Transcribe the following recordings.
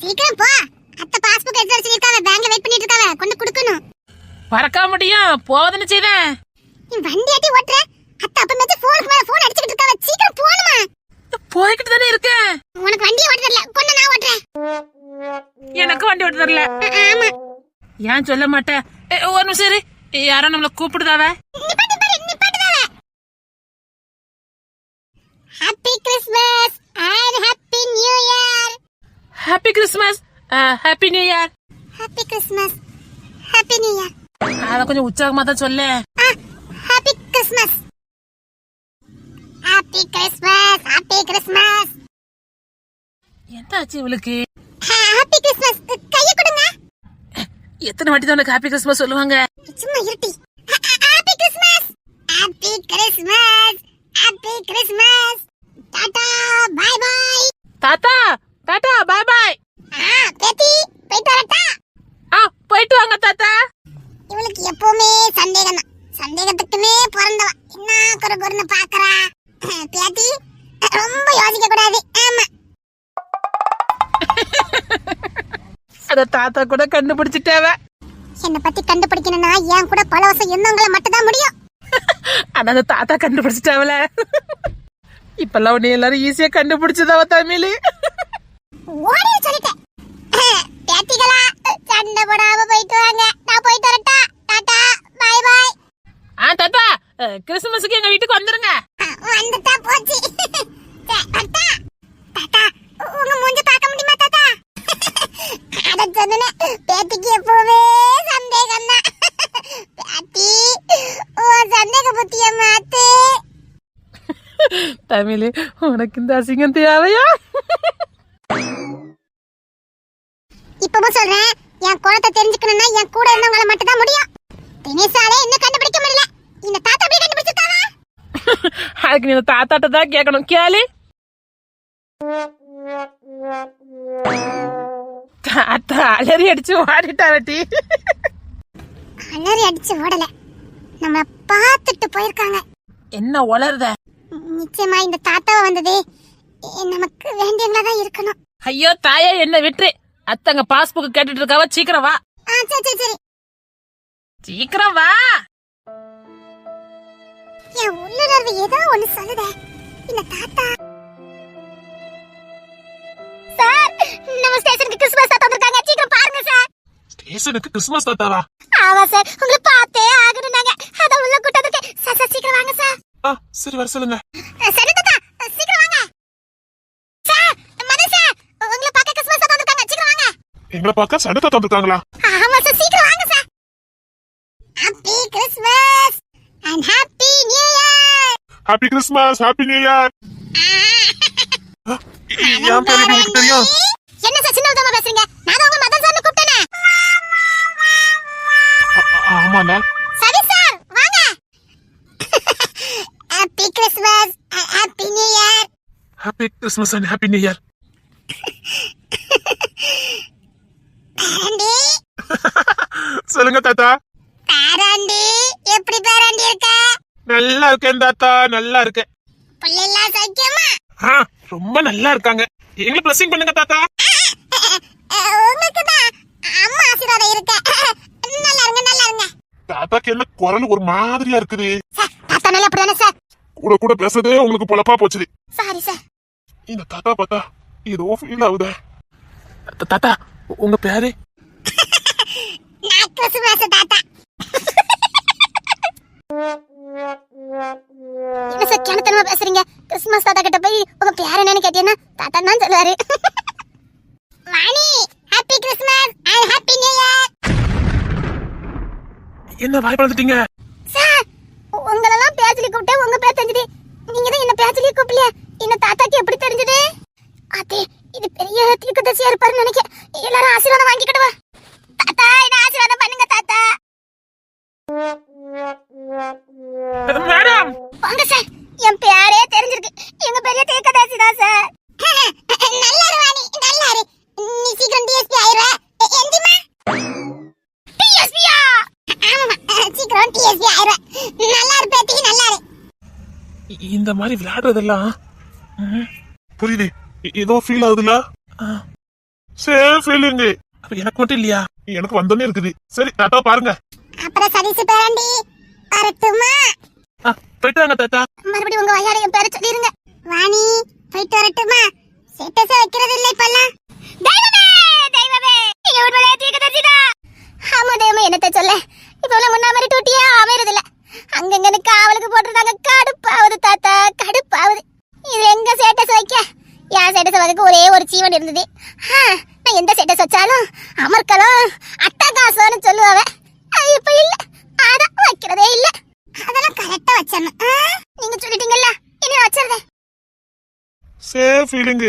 சீக்கிரம் போ. அத்தை பாஸ்புக் எடுத்து வச்சிருக்காங்க, பேங்க்ல வெயிட் பண்ணிட்டு இருக்காங்க, கொண்டு கொடுக்கணும். பறக்க முடியும், போவதுன்னு செய்தேன். நீ வண்டி ஆட்டி ஓட்ற. அத்தை அப்ப மேல போனுக்கு மேல போன் அடிச்சிட்டு இருக்காங்க, சீக்கிரம் போணுமா. போய்கிட்டு தானே இருக்கேன். உனக்கு வண்டி ஓட்ட தெரியல, கொண்டு நான் ஓட்றேன். எனக்கு வண்டி ஓட்ட தெரியல. ஆமா. ஏன் சொல்ல மாட்டேன். ஒரு நிமிஷம் இரு, யாரோ நம்மள கூப்பிடுதாவ. நிப்பாட்டுதாவ. Happy Christmas and happy new year. Happy Christmas, happy new year. Happy Christmas, happy new year. அத கொஞ்சம் உற்சாகமா தான் சொல்ல. Happy Christmas, happy Christmas, happy Christmas. என்னாச்சு இவளுக்கு? Happy Christmas. கைய கொடுங்க. எத்தனை வாட்டி தான் ஹாப்பி கிறிஸ்மஸ் சொல்லுவாங்க? சும்மா இருட்டி. Happy Christmas, happy Christmas, happy Christmas. Ta-ta bye bye. தாத்தா டாடா பை பை. பேத்தி போயிட்டு வரட்டா? போயிட்டு வாங்க தாத்தா. இவளுக்கு எப்பவுமே சந்தேகம் தான். சந்தேகத்துக்குமே பிறந்தவ. என்ன குறை குறைன்னு பாக்குறா. பேத்தி ரொம்ப யோசிக்க கூடாது. ஆமா. அத தாத்தா கூட கண்டுபிடிச்சிட்டாவ. என்ன பத்தி கண்டுபிடிக்கணும்னா என் கூட பல வருஷம் எண்ணங்களை மட்டும் தான் முடியும். ஆனா அந்த தாத்தா கண்டுபிடிச்சிட்டாவல. இப்பெல்லாம் உன்னை எல்லாரும் ஈஸியா கண்டுபிடிச்சதாவ தமிழ். ஓடி சொல்லிட்டேன். பேத்திகளா சண்டை போடாம போயிட்டு வாங்க. நான் போயிட்டு வரட்டா? Ta-ta bye bye. தாத்தா கிறிஸ்துமஸுக்கு எங்க வீட்டுக்கு வந்துருங்க. வந்துட்டா போச்சு. தாத்தா தாத்தா உங்க மூஞ்ச பார்க்க முடியுமா தாத்தா? அட சொன்னே பேத்திக்கு எப்பவுமே சந்தேகம் தான். பேத்தி உன் சந்தேக புத்திய மாத்து. தமிழ் உனக்கு இந்த அசிங்கம் தேவையா? இப்பவும் சொல்றேன், என் குணத்தை தெரிஞ்சுக்கணும்னா என் கூட இருந்தவங்கள மட்டும் தான் முடியும். தினேஷாலே இன்னும் கண்டுபிடிக்க முடியல. இந்த தாத்தா எப்படி கண்டுபிடிச்சிட்டாவா? அதுக்கு நீ தாத்தாட்ட தான் கேட்கணும். கேளு. தாத்தா அலறி அடிச்சு ஓடிட்டாவட்டி. அலறி அடிச்சு ஓடல, நம்ம பார்த்துட்டு போயிருக்காங்க. என்ன உளருத? நிச்சயமா இந்த தாத்தாவை வந்ததே நமக்கு வேண்டியவங்களா தான் இருக்கணும். ஐயோ தாயா என்ன விட்டு. அத்தங்க பாஸ்புக் கேட்டுட்டு இருக்காவ. சீக்கிரம் வா. சரி சரி சரி, சீக்கிரம் வா. என் உள்ளுணர்வு ஏதோ ஒண்ணு சொல்லுதே. இந்த தாத்தா சார், நம்ம ஸ்டேஷனுக்கு கிறிஸ்மஸ் தாத்தா வந்திருக்காங்க. சீக்கிரம் பாருங்க சார். ஸ்டேஷனுக்கு கிறிஸ்மஸ் தாத்தாவா? ஆமா சார், உங்களை பார்த்தே ஆகணும்னாங்க. அத உள்ள கூட்டத்துக்கு. சார் சீக்கிரம் வாங்க சார். சரி வர சொல்லுங்க. சரி தாத்தா சீக்கிரம் வாங்க. சார் மதன் சார், உங்களை பார்க்க கிறிஸ்மஸ் தாத்தா வந்திருக்காங்க. சீக்கிரம் வாங்க. எங்களை பார்க்க சண்டை தாத்தா வந்திருக்காங்களா? ஆமா சார், சீக்கிரம் வாங்க sir. Happy Christmas and happy new year. Happy Christmas, happy new year. என் பேரு உங்களுக்கு தெரியும்? என்ன சார் சின்ன விதமா பேசுறீங்க? நான் உங்க மதன் சார்னு கூப்பிட்டேனே. ஆமாண்ணா. சரி சார் வாங்க. Happy Christmas and happy new year. Happy Christmas and happy new year. பேரண்டி சொல்லுங்க தாத்தா. பேரண்டி எப்படி பேரண்டி இருக்க? நல்லா இருக்கேன் தாத்தா, நல்லா இருக்கேன். பிள்ளைலாம் சௌக்கியமா? ரொம்ப நல்லா இருக்காங்க. எங்களுக்கு பிளஸிங் பண்ணுங்க தாத்தா. உங்களுக்கு தான் அம்மா ஆசீர்வாதம் இருக்கு. நல்லா இருங்க நல்லா இருங்க. தாத்தாக்கு என்ன குரல் ஒரு மாதிரியா இருக்குது? தாத்தா நல்லா அப்படிதானே சார்? கூட கூட பேசுறதே உங்களுக்கு பொழப்பா போச்சுது. Sorry sir. இந்த தாத்தா பார்த்தா ஏதோ ஃபீல் ஆகுதா? தாத்தா உங்க பேரு? நான் கிறிஸ்மஸ் தாத்தா. என்ன சார் கிணத்தனமா பேசுறீங்க? கிறிஸ்மஸ் தாத்தா கிட்ட போய் உங்க பேர் என்னன்னு கேட்டீங்கன்னா தாத்தா தான் சொல்லுவாரு. Vani happy Christmas and happy new year. என்ன வாய் பழந்துட்டீங்க? சார் உங்களெல்லாம் பேச்சலி கூப்பிட்டே உங்க பேர் தெரிஞ்சது. நீங்க தான் என்ன பேச்சலி கூப்பிடல. என்ன தாத்தாக்கு எப்படி தெரிஞ்சது? அதே இது பெரிய தீர்க்கதரிசியா இருப்பாருன்னு நினைக்கிறேன். எல்லாரும் ஆசீர்வாதம் வாங்கிக்கிடுவா. தாத்தா என்ன ஆசீர்வாதம் பண்ணுங்க தாத்தா. மேடம் வாங்க சார், என் பேரே தெரிஞ்சிருக்கு. எங்க பெரிய தீர்க்கதரிசி தான் சார். நல்லா இரு வாணி, நல்லா இரு. நீ சீக்கிரம் டிஎஸ்பி ஆயிரா. எந்திமா டிஎஸ்பியா? ஆமா சீக்கிரம் டிஎஸ்பி ஆயிரா. நல்லா இரு பேத்தி, நல்லா இரு. இந்த மாதிரி விளையாடுறதெல்லாம் புரியுது. ஏதோ ஃபீல் ஆகுதுல? Same feeling. அப்ப எனக்கு மட்டும் இல்லையா? எனக்கு வந்தோன்னே இருக்குது. சரி தாத்தா பாருங்க. அப்புறம் சதீஷ் பேரண்டி வரட்டுமா? போயிட்டு வாங்க தாத்தா. மறுபடியும் உங்க வயார என் பேரை சொல்லிருங்க. வாணி போயிட்டு வரட்டுமா? ஸ்டேட்டஸ் வைக்கிறது இல்ல இப்பெல்லாம். தெய்வமே தெய்வமே நீங்க உடனே தீக்க தச்சிடா. ஆமா தெய்வமே என்னத்த சொல்ல, இப்பெல்லாம் முன்ன மாதிரி டூட்டியா அமையறது இல்ல. அங்கங்க காவலுக்கு போட்டுருந்தாங்க. கடுப்பாவது தாத்தா கடுப்பாவது. இது எங்க ஸ்டேட்டஸ் வைக்க? என் ஸ்டேட்டஸ் வைக்க ஒரே ஒரு ஜீவன் இருந்தது. நான் எந்த ஸ்டேட்டஸ் வச்சாலும் அமர்க்கலாம் அட்டகாசம்னு சொல்லுவாவ. இப்ப இல்ல, அதான் வைக்கிறதே இல்ல. அதெல்லாம் கரெக்டா வச்சேன். நீங்க சொல்லிட்டீங்கல்ல, இனி வச்சிருந்தேன். Same feeling.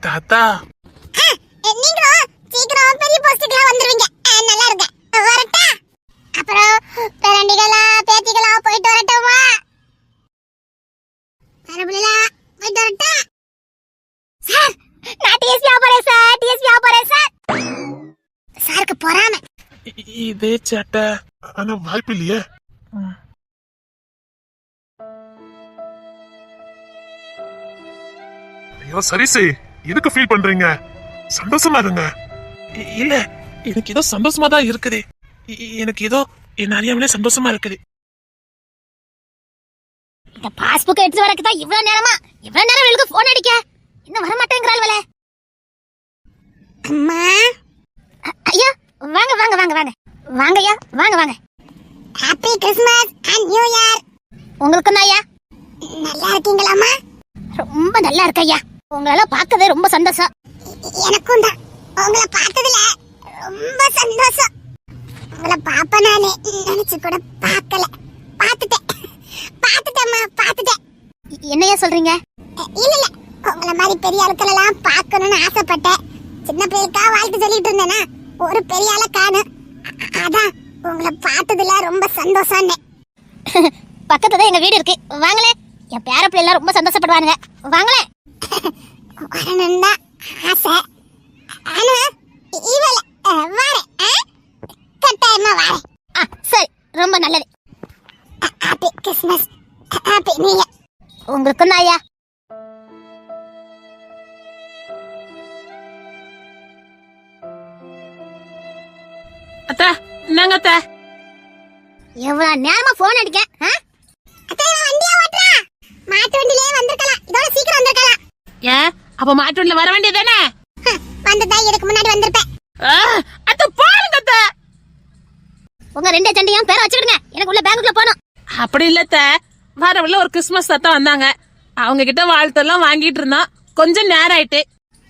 தாத்தா நீங்களும் சீக்கிரம் பெரிய போஸ்டுக்குலாம் வந்துருவீங்க. நல்லா இருங்க. வரட்டா? அப்புறம் பேரண்டிகளா பேத்திகளா போயிட்டு வரட்டுமா? பரபலா போயிட்டு வரட்டா? சார் நான் டிஎஸ்பி ஆபரே சார், டிஎஸ்பி ஆபரே சார். சாருக்கு பொறாம. இதே சட்டை ஆனா வாய்ப்பு இல்லையே. ஐயோ சரிசே, எதுக்கு ஃபீல் பண்றீங்க? சந்தோஷமா இருங்க. இல்ல எனக்கு ஏதோ சந்தோஷமா தான் இருக்குது. எனக்கு ஏதோ என்ன அறியாமலே சந்தோஷமா இருக்குது. இந்த பாஸ்புக் எடுத்து வரக்கு தான் இவ்வளவு நேரமா? இவ்வளவு நேரம் இவளுக்கு போன் அடிக்க இன்னும் வர மாட்டேங்கறாள்வல. அம்மா ஐயா வாங்க வாங்க வாங்க வாங்க வாங்கய்யா வாங்க வாங்க. Happy Christmas and new year. உங்களுக்கு ஐயா நல்லா இருக்கீங்களாம்மா? ரொம்ப நல்லா இருக்கய்யா. உங்களை பார்க்கவே ரொம்ப சந்தோஷம். எனக்கும் தான். உங்களை பார்த்ததுல ரொம்ப சந்தோஷம். உங்களை பாப்ப நானே நினைச்சு கூட பார்க்கல. பாத்துட்டேம்மா பாத்துட்டேன். என்னையா சொல்றீங்க? இல்ல இல்ல, உங்களை மாதிரி பெரிய ஆட்கள் எல்லாம் பார்க்கணும்னு ஆசைப்பட்டேன். சின்ன பிள்ளைக்கா வாழ்த்து சொல்லிட்டு இருந்தேனா, ஒரு பெரிய ஆளை காணு. அதான் உங்களை பார்த்ததுல ரொம்ப சந்தோஷம். பக்கத்துல எங்க வீடு இருக்கு, வாங்களே. என் பேர பிள்ளை எல்லாம் ரொம்ப சந்தோஷப்படுவானுங்க, வாங்களே. வரணும் தான் ஆசை. ஆனா இவள வாரேன், கட்டாயமா வாரேன். சரி ரொம்ப நல்லது. Happy Christmas, happy new year. உங்களுக்கும் ஐயா. அத்தா என்னங்க அத்தா? எவ்வளவு நேரமா போன் அடிக்க? அத்தை வண்டியா ஓட்டுறா? மாட்டு வண்டியிலே வந்திருக்கலாம், இதோட சீக்கிரம் வந்திருக்கலாம். ஏன் அப்ப மாட்டு வண்டியில வர வேண்டியதானே? வந்ததா இதுக்கு முன்னாடி வந்திருப்பேன். அத்த பாருங்க அத்த. உங்க ரெண்டு சண்டையும் பேர வச்சுடுங்க, எனக்கு உள்ள பேங்குக்குள்ள போணும். அப்படி இல்ல அத்த, வரவுல ஒரு கிறிஸ்மஸ் தாத்தா வந்தாங்க. அவங்க கிட்ட வாழ்த்தெல்லாம் வாங்கிட்டு இருந்தோம். கொஞ்சம் நேரம் ஆயிட்டு.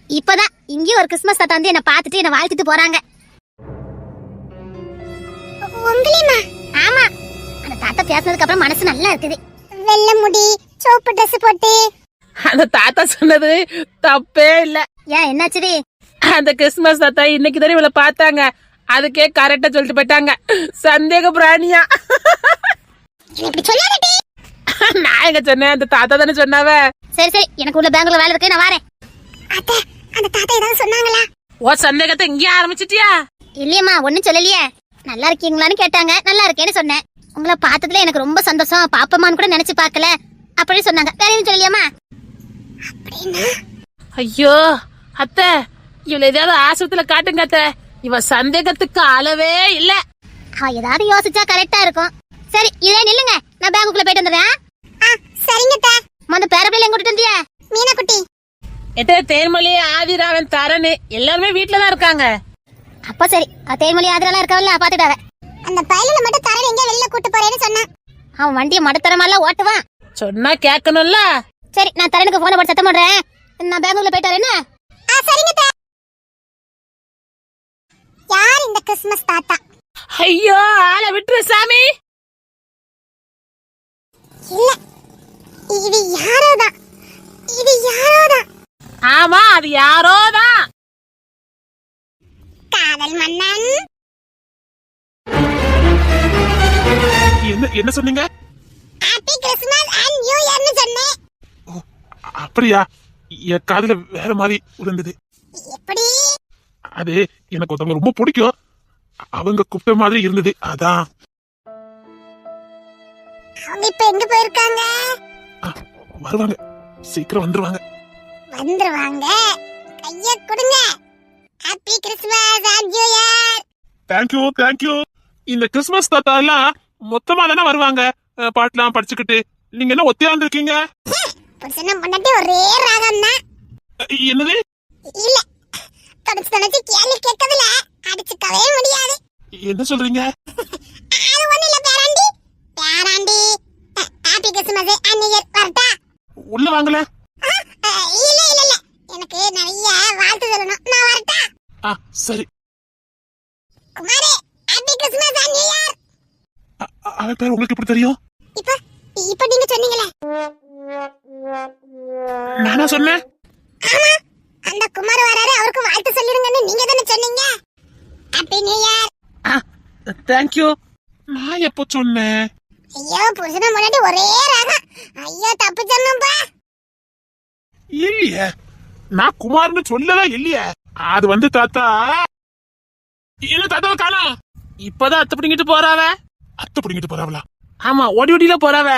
இப்பதான் இங்கேயும் ஒரு கிறிஸ்மஸ் தாத்தா வந்து என்ன பார்த்துட்டு என்ன வாழ்த்திட்டு போறாங்க. உங்களையுமா? ஆமா, அந்த தாத்தா பேசினதுக்கு அப்புறம் மனசு நல்லா இருக்குது. வெள்ளை முடி, சோப்பு ட்ரெஸ் போட்டு. அந்த தாத்தா சொன்னது தப்பே இல்ல. ஏன் என்னாச்சுடி? அந்த கிறிஸ்மஸ் தாத்தா இன்னைக்கு தானே இவளை பார்த்தாங்க, அதுக்கே கரெக்டா சொல்லிட்டு போயிட்டாங்க. சந்தேக பிராணியா. இப்படி சொல்லாதடி. நான் எங்க சொன்னேன், அந்த தாத்தா தானே சொன்னாவ. சரி சரி, எனக்கு உள்ள பேங்க்ல வேலை இருக்கு, நான் வரேன். அத்தை அந்த தாத்தா ஏதாவது சொன்னாங்களா? ஓ சந்தேகத்தை இங்கே ஆரம்பிச்சிட்டியா? இல்லையம்மா, ஒண்ணும் சொல்லலையே. நல்லா இருக்கீங்களான்னு கேட்டாங்க, நல்லா இருக்கேன்னு சொன்னேன். உங்களை பார்த்ததுல எனக்கு ரொம்ப சந்தோஷம், பாப்பமான்னு கூட நினைச்சு பார்க்கல அப்படின்னு சொன்னாங்க. வேற எதுவும் சொல்லலையாமா? அப்படின்னா ஐயோ அத்தை, இவள ஏதாவது ஆஸ்பத்திரியில காட்டுங்க அத்தை. இவ சந்தேகத்துக்கு அளவே இல்ல. அவ ஏதாவது யோசிச்சா கரெக்டா இருக்கும். சரி இதே நில்லுங்க, நான் பேங்குக்குள்ள போயிட்டு வந்துடுறேன். சரிங்க அத்தை. மொத பேரப்பிள்ளைல எங்க கூட்டிட்டு வந்தியா? மீனா குட்டி. எத்தே தேன்மொழி ஆதிராவன் தரனு எல்லாருமே வீட்டுல தான் இருக்காங்க. அப்ப சரி, தேன்மொழி ஆதிரெல்லாம் இருக்கவல்ல, பாத்துட்டாவ. அந்த பையனை மட்டும் தரன் எங்க வெளில கூட்டு போறேன்னு சொன்னான். அவன் வண்டியை மடத்தரமெல்லாம் ஓட்டுவான். சொன்னா கேட்கணும்ல. சரி நான் தரனுக்கு போன போட்டு சத்தம் பண்றேன். நான் பேங்குக்குள்ள போயிட்டு வரேன். சரிங்க அத்தை. யார் இந்த கிறிஸ்மஸ் தாத்தா? ஐயோ ஆளை விட்டுரு சாமி. இல்ல, இது யாரோதான், இது யாரோதான். ஆமா அது யாரோதான். காதல் மன்னன். என்ன சொன்னீங்க? ஹாப்பி கிறிஸ்மஸ் அண்ட் நியூ இயர்னு சொன்னேன். அப்படியா? என் காதுல வேற மாதிரி விழுந்தது. எப்படி? அது எனக்கு ஒருத்தவங்க ரொம்ப பிடிக்கும், அவங்க கூப்பிட்ட மாதிரி இருந்தது, அதான். அவங்க இப்ப எங்க போயிருக்காங்க? வருவாங்க, சீக்கிரம் வந்துருவாங்க. வந்துருவாங்க, கொடுங்க. Happy Christmas and new year. Thank you thank you. இந்த கிறிஸ்மஸ் தாத்தா எல்லாம் மொத்தமா தானே வருவாங்க பாட்டுலாம் படிச்சுக்கிட்டு. நீங்க என்ன ஒத்தியா இருந்திருக்கீங்க? புருஷன முன்னாடி ஒரே ராகம் தான். என்னது? இல்ல தொடச்சு கேள்வி கேட்கறதுல அடிச்சுக்கவே முடியாது. என்ன சொல்றீங்க? அது ஒண்ணு இல்ல பேராண்டி. பேராண்டி happy Christmas and new year வரட்டா? உள்ள வாங்கல. இல்ல இல்ல இல்ல எனக்கு நிறைய வாழ்த்து சொல்லணும். நான் வரட்டா? சரி. குமாரே happy Christmas and new year. அவன் பேர் உங்களுக்கு எப்படி தெரியும்? இப்ப நீங்க சொன்னீங்களே. நானா சொன்னேன்? ஆமா அந்த குமார் வராரு, அவருக்கு வாழ்த்து சொல்லிருங்கன்னு நீங்க தானே சொன்னீங்க. Happy new year. தேங்க்யூ. நான் எப்போ சொன்னேன்? ஐயோ புருஷன முன்னாடி ஒரே ராகம். ஐயோ தப்பு சொன்னப்பா. இல்லையே, நான் குமார்னு சொல்லவே இல்லையே. அது வந்து தாத்தா. என்ன தாத்தாவை காணோம்? இப்பதான் அத்தை பிடிங்கிட்டு போறாவ. அத்தை பிடிங்கிட்டு போறாங்களா? ஆமா, ஓடி ஓடியில போறாவ.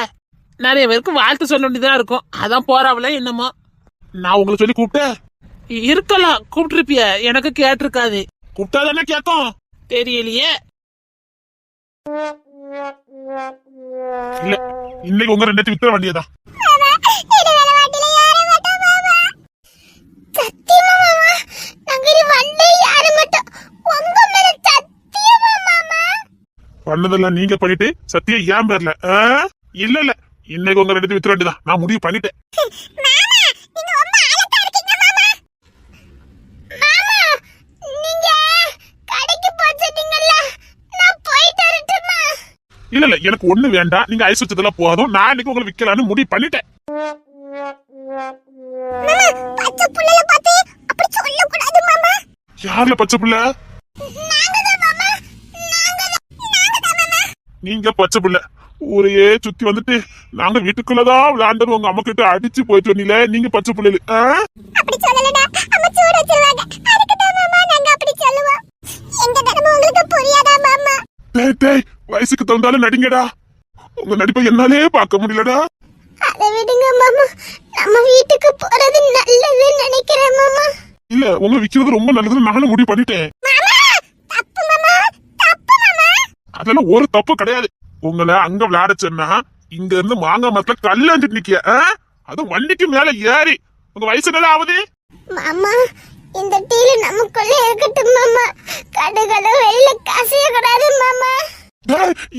நிறைய பேருக்கு வாழ்த்து சொல்ல வேண்டியதா இருக்கும், அதான் போறாவல என்னமோ. நான் உங்களை சொல்லி கூப்பிட்டேன். இருக்கலாம், கூப்பிட்டுருப்பிய, எனக்கு கேட்டிருக்காது. கூப்பிட்டா தானே கேட்கும். தெரியலையே. இல்ல, இன்னைக்கு உங்க ரெண்டு வித்துற வேண்டியதான். பண்ணதெல்லாம் நீங்க பண்ணிட்டு சத்தியா ஏன் பேர்ல? இல்ல இல்ல, இன்னைக்கு உங்க ரெண்டு வித்துற வேண்டியதான். நான் முடிவு பண்ணிட்டேன். இல்ல இல்ல, எனக்கு ஒண்ணு வேண்டாம். நீங்க ஐஸ் வச்சதெல்லாம் போதும். நான் இன்னைக்கு உங்களை விக்கலான்னு முடிவு பண்ணிட்டேன். யாருல பச்சை புள்ள? நீங்க பச்சை புள்ள ஊரையே சுத்தி வந்துட்டு நாங்க வீட்டுக்குள்ளதான் விளையாண்டு உங்க அம்மா கிட்ட அடிச்சு போயிட்டு வந்தீங்களே, நீங்க பச்சை புள்ளு. வயசுக்கு தகுந்தாலும் நடிங்கடா. உங்க நடிப்பை என்னாலே பார்க்க முடியலடா. அதை விடுங்க மாமா, நம்ம வீட்டுக்கு போறது நல்லது நினைக்கிறேன் மாமா. இல்ல, உங்களை விக்கிறது ரொம்ப நல்லதுன்னு நானும் முடிவு பண்ணிட்டேன். அதெல்லாம் ஒரு தப்பு கிடையாது. உங்களை அங்க விளையாட சொன்னா இங்க இருந்து மாங்காய் மரத்துல கல்லாண்டு நிக்க, அது வண்டிக்கு மேல ஏறி. உங்க வயசு நல்லா ஆகுது மாமா. இந்த டீல நமக்குள்ள இருக்கட்டும் மாமா. கடுகளோ வெளியில கசிய கூடாது மாமா.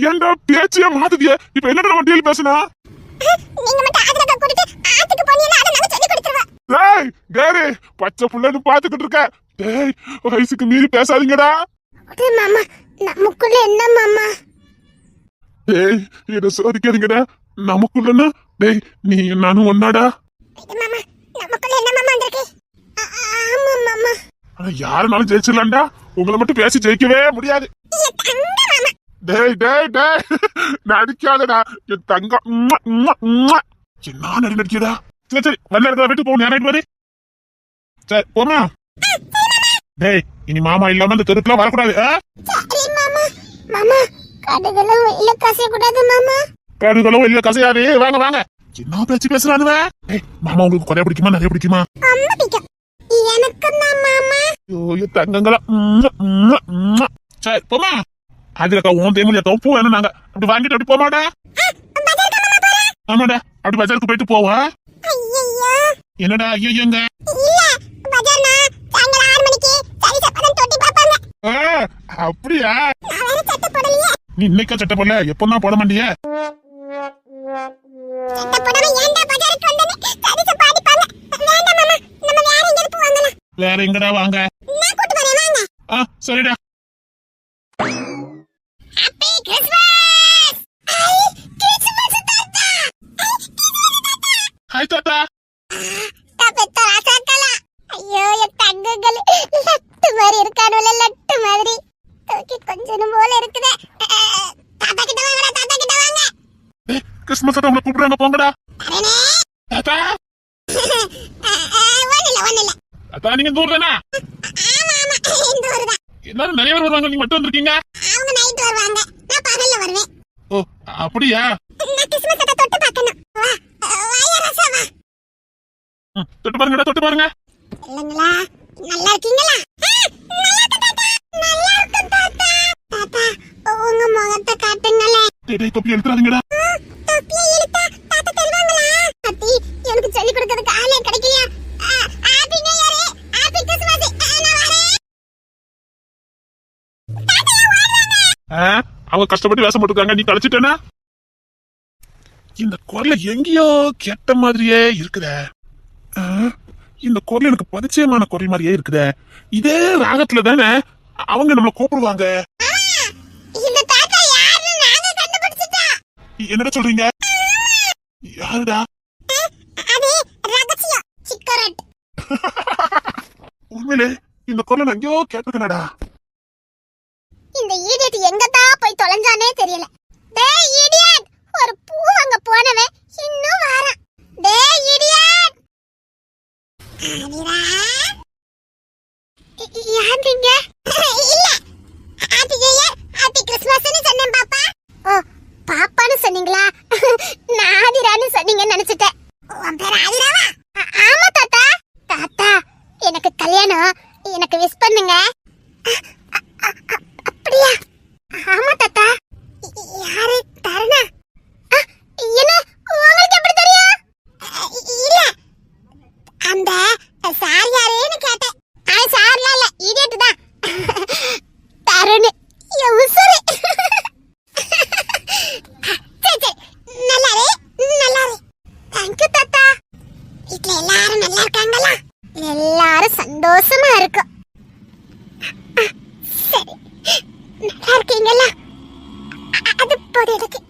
ஏன்டா பேச்சியா மாத்துதிய? இப்ப என்னடா நம்ம டீல் பேசினா? நீங்க மட்டும் ஆதிரக்க கூட்டிட்டு ஆத்துக்கு போனீங்கன்னா அத நான் சொல்லி கொடுத்துருவேன். டேய் டேய், பச்சை புள்ளன்னு பாத்துக்கிட்டு இருக்க. டேய், வயசுக்கு மீறி பேசாதீங்கடா. மாமா நமக்குள்ள என்ன மாமா? டேய், இத சோதிக்காதீங்கடா. நமக்குள்ளனா? டேய், நீ நானும் ஒன்னாடா. மாமா நமக்குள்ள என்ன மாமா வந்திருக்கு? ஆமா மாமா. ஆனா யாருனாலும் ஜெயிச்சிடலாம்டா. உங்களை மட்டும் பேசி ஜெயிக்கவே முடியாது. டேய் டேய் டேய், நடிக்காதடா என் தங்கம். என்ன நடிக்கிறதா? சரி சரி, வரல இடத்துல வீட்டுக்கு போகணும். யாராயிட்டு பாரு. சரி போமா. டேய், இனி மாமா இல்லாம இந்த தெருக்குலாம் வரக்கூடாது. சரி மாமா. மாமா கடுகளும் வெளியில கசிய கூடாது மாமா. கடுகளும் வெளியில கசையாது. வாங்க வாங்க. என்ன பேச்சு பேசுறானுவ? டேய், மாமா உங்களுக்கு குறைய பிடிக்குமா நிறைய பிடிக்குமா? அம்மா பிடிக்கும். எனக்கு தான் மாமா. ஐயோ தங்கங்களா. சரி போமா. அதுலக்கா உன் தேமுலியாக்கா பூ வேணும். நாங்க அப்படி வாங்கிட்டு அப்படி போமாடா. ஆமாடா, அப்படி பஜாருக்கு போயிட்டு போவோம். என்னடா ஐயோங்க? அப்படியா? நீ இன்னைக்கா சட்டை போடல? எப்பதான் போட மாட்டிய? வேற எங்கடா? வாங்க. சரிடா. ஹாய் தாத்தா. ஐயோ தங்கங்கள் லட்டு மாதிரி இருக்கானுல, லட்டு மாதிரி கொஞ்சம் போல இருக்குதே. தாத்தா கிட்ட வாங்கடா, தாத்தா கிட்ட வாங்க. கிறிஸ்மஸ் தாத்தா உங்களை கூப்பிடுறாங்க, போங்கடா. தாத்தா ஒண்ணுல தாத்தா, நீங்க இந்த ஊர் தானா? எல்லாரும் நிறைய பேர் வருவாங்க, நீங்க மட்டும் வந்திருக்கீங்க. அவங்க நைட் வருவாங்க, நான் பகல்ல வருவேன். ஓ அப்படியா? நான் கிறிஸ்மஸ் தாத்தா தொட்டு பார்க்கணும். வா வாயா ரசா வா. தொட்டு பாருங்கடா, தொட்டு பாருங்க. இல்லங்களா நல்லா இருக்கீங்களா? நல்லா இருக்கேன் தாத்தா. நல்லா இருக்கேன் தாத்தா. தாத்தா, உங்க முகத்தை காட்டுங்களே. டேய் தொப்பி எடுத்துறாதீங்கடா. தொப்பியை இழுத்தா தாத்தா தருவாங்களா? அத்தி, எனக்கு சொல்லி கொடுக்கிறதுக்கு ஆளே கிடைக்கலையா? Happy new year, happy Christmas. நான் வரேன். தாத்தா ஓடுறாங்க. அவங்க கஷ்டப்பட்டு வேஷம் போட்டுருக்காங்க, நீ கழிச்சிட்டேனா? இந்த குரல எங்கேயோ கேட்ட மாதிரியே இருக்குதே. இந்த குரல் எனக்கு பரிச்சயமான குரல் மாதிரியே இருக்குதே. இதே ராகத்துல தானே அவங்க நம்மள கூப்பிடுவாங்க. இந்த தாத்தா யாருன்னு நாங்க கண்டுபிடிச்சிட்டோம். என்னடா சொல்றீங்க? யாருடா? அது ரகசியம், சீக்ரெட். உண்மையிலே இந்த குரலை நான் எங்கேயோ கேட்டிருக்கேனடா. இந்த ஈடியட் எங்க தான் போய் தொலைஞ்சானே தெரியல. டேய் ஈடியட், ஒரு பூ வாங்க போனவன் இன்னும் வாரான். டேய் ஈடியட். ஆதிரா, யாருங்க? இல்ல, ஹாப்பி நியூ இயர், ஹாப்பி கிறிஸ்மஸ்னு சொன்னேன் பாப்பா. ஓ, பாப்பான்னு சொன்னீங்களா? நான் ஆதிரான்னு சொன்னீங்கன்னு நினைச்சிட்டேன். உன் பேர் ஆதிராவா? ஆமா தாத்தா. தாத்தா, எனக்கு கல்யாணம், எனக்கு விஷ் பண்ணுங்க. அப்படியா? ஆமா தாத்தா. யாரு? தருணா? என்ன, உங்களுக்கு எப்படி தெரியும்? இல்ல, அந்த சார் யாருன்னு கேட்டேன். சார்லாம் இல்ல, இடியட் தான். தருண், என் உசுரு. சரி, நல்லா இரு, நல்லா இரு. தேங்க்யூ தாத்தா. வீட்ல எல்லாரும் நல்லா இருக்காங்களா? எல்லாரும் சந்தோஷமா இருக்கும். சரி, நல்லா இருக்கீங்களா? அது போதும் எனக்கு.